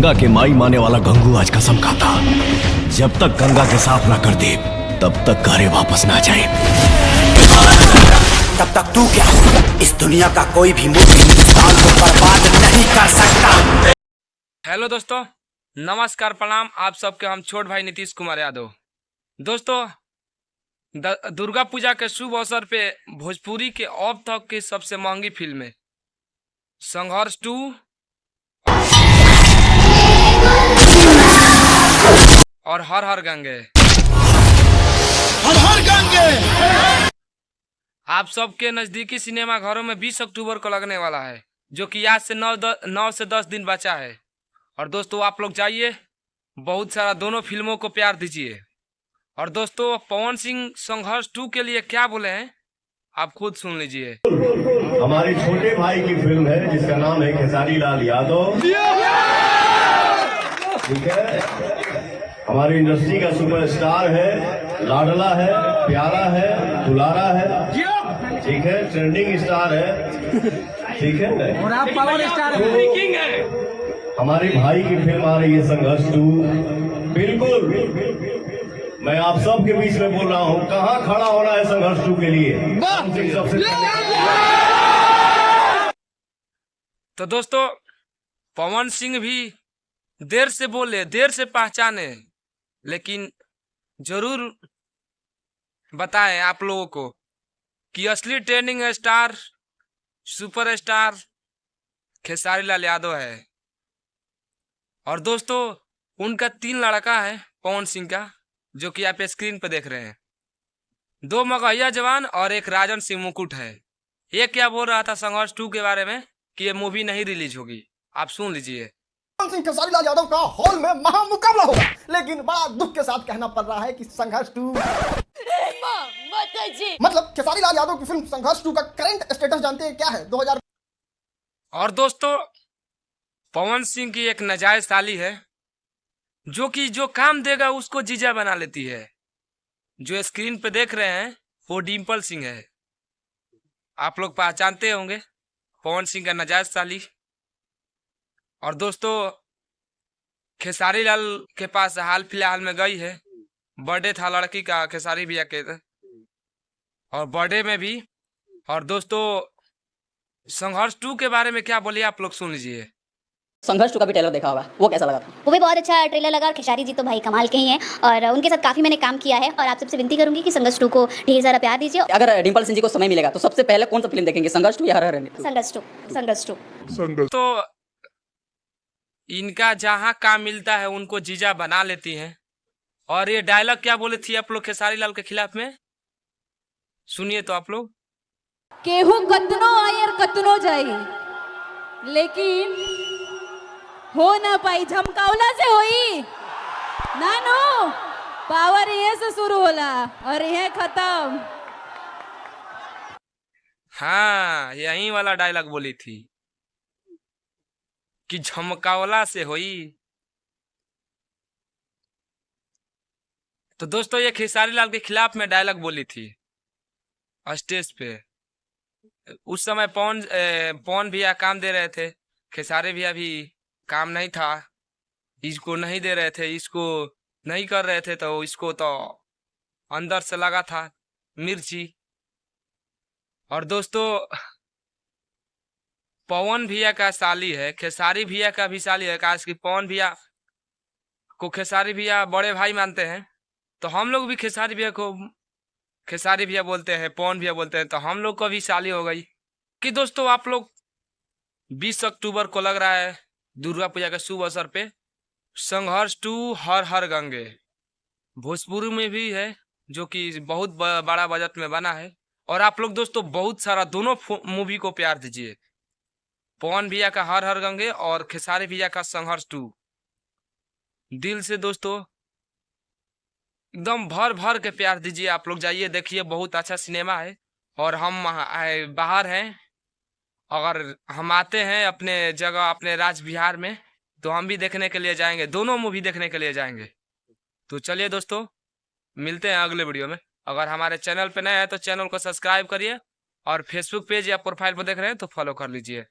गंगा के माई माने वाला गंगू आज कसम खाता, जब तक गंगा के साफ ना कर दे तब तक घरे वापस ना जाए। तब तक तू क्या, इस दुनिया का कोई भी मुल्क हिंदुस्तान को बर्बाद नहीं कर सकता। हेलो दोस्तों, नमस्कार, प्रणाम आप सबके। हम छोट भाई नीतीश कुमार यादव। दोस्तों, दुर्गा पूजा के शुभ अवसर पे भोजपुरी के अब तक की सबसे महंगी फिल्म है संघर्ष 2 और हर हर गंगे। हर हर गंगे आप सबके नज़दीकी सिनेमा घरों में 20 अक्टूबर को लगने वाला है, जो कि आज से 9 से 10 दिन बचा है। और दोस्तों, आप लोग जाइए, बहुत सारा दोनों फिल्मों को प्यार दीजिए। और दोस्तों, पवन सिंह संघर्ष 2 के लिए क्या बोले हैं आप खुद सुन लीजिए। हमारे छोटे भाई की फिल्म है जिसका नाम है खेसारी लाल यादव। ठीक है, हमारी इंडस्ट्री का सुपरस्टार है, लाडला है, प्यारा है, दुलारा है, ठीक है, ट्रेंडिंग स्टार है, ठीक है, और आप पावर स्टार है। हमारे भाई की फिल्म आ रही है संघर्ष 2। बिल्कुल मैं आप सब के बीच में बोल रहा हूँ, कहाँ खड़ा होना है संघर्ष 2 के लिए। तो दोस्तों, पवन सिंह भी देर से बोले, देर से पहचाने, लेकिन जरूर बताएं आप लोगों को कि असली trending star superstar Khesari Lal Yadav है। और दोस्तों, उनका 3 लड़का है पवन सिंह का, जो कि आप स्क्रीन पर देख रहे हैं। 2 मगहिया जवान और एक राजन सिंह मुकुट है। ये क्या बोल रहा था संघर्ष 2 के बारे में कि ये मूवी नहीं रिलीज होगी, आप सुन लीजिए। पवन सिंह खेसारी लाल यादव का हॉल में महामुकाबला होगा, लेकिन बड़ा दुख के साथ कहना पड़ रहा है कि संघर्ष 2 मतलब खेसारी लाल यादव की फिल्म संघर्ष 2 का करंट स्टेटस जानते हैं क्या है? 2000। और दोस्तों, पवन सिंह की एक नाजायज साली है, जो कि जो काम देगा उसको जीजा बना लेती है। जो स्क्रीन पे देख रहे हैं वो डिम्पल सिंह है। आप लोग पहचानते होंगे पवन सिंह का नाजायज साली। और दोस्तों, खेसारी लाल के पास हाल फिलहाल में गई है, बर्थडे था लड़की का खेसारी भैया के, और बर्थडे में भी। और दोस्तों, संघर्ष 2 के बारे में क्या बोलिए आप लोग सुन लीजिए। संघर्ष 2 का भी ट्रेलर देखा होगा, वो कैसा लगा था? वो भी बहुत अच्छा ट्रेलर लगा। और खेसारी जी तो भाई कमाल के ही हैं, और उनके साथ काफ़ी मैंने काम किया है। और आप सबसे विनती करूंगी कि संघर्ष 2 को ढेर सारा प्यार दीजिए। अगर डिम्पल सिंह जी को समय मिलेगा तो सबसे पहले कौन सा फिल्म देखेंगे, संघर्ष 2 या हर हर गंगे? संघर्ष 2। तो इनका जहाँ काम मिलता है उनको जीजा बना लेती हैं। और ये डायलॉग क्या बोले थी आप लोग खेसारी लाल के खिलाफ में, सुनिए तो आप लोग। केहू कतनो आयर कतनो जाई, लेकिन हो ना पाई झमकावला से होई नानो। पावर ये से शुरू होला और ये खत्म। हाँ, यही वाला डायलॉग बोली थी कि झमकावला से होई। तो दोस्तों, ये खेसारी लाल के खिलाफ में डायलॉग बोली थी स्टेज पे। उस समय पवन भैया काम दे रहे थे, खेसारी भैया भी काम नहीं था, इसको नहीं दे रहे थे, इसको नहीं कर रहे थे, तो इसको तो अंदर से लगा था मिर्ची। और दोस्तों, पवन भैया का साली है, खेसारी भैया का भी साली है। काश कि पवन भैया को खेसारी भैया बड़े भाई मानते हैं, तो हम लोग भी खेसारी भैया को खेसारी भैया बोलते हैं, पवन भैया बोलते हैं, तो हम लोग को भी साली हो गई। कि दोस्तों, आप लोग 20 अक्टूबर को लग रहा है दुर्गा पूजा के शुभ अवसर पे संघर्ष 2 हर हर गंगे। भोजपुरी में भी है, जो कि बहुत बड़ा बजट में बना है। और आप लोग दोस्तों बहुत सारा दोनों मूवी को प्यार दीजिए, पवन भैया का हर हर गंगे और खेसारी भैया का संघर्ष 2। दिल से दोस्तों एकदम भर भर के प्यार दीजिए। आप लोग जाइए, देखिए, बहुत अच्छा सिनेमा है। और हम बाहर हैं, अगर हम आते हैं अपने जगह, अपने राज्य बिहार में, तो हम भी देखने के लिए जाएंगे, दोनों मूवी देखने के लिए जाएंगे। तो चलिए दोस्तों, मिलते हैं अगले वीडियो में। अगर हमारे चैनल पे नए हैं तो चैनल को सब्सक्राइब करिए, और फेसबुक पेज या प्रोफाइल पर देख रहे हैं तो फॉलो कर लीजिए।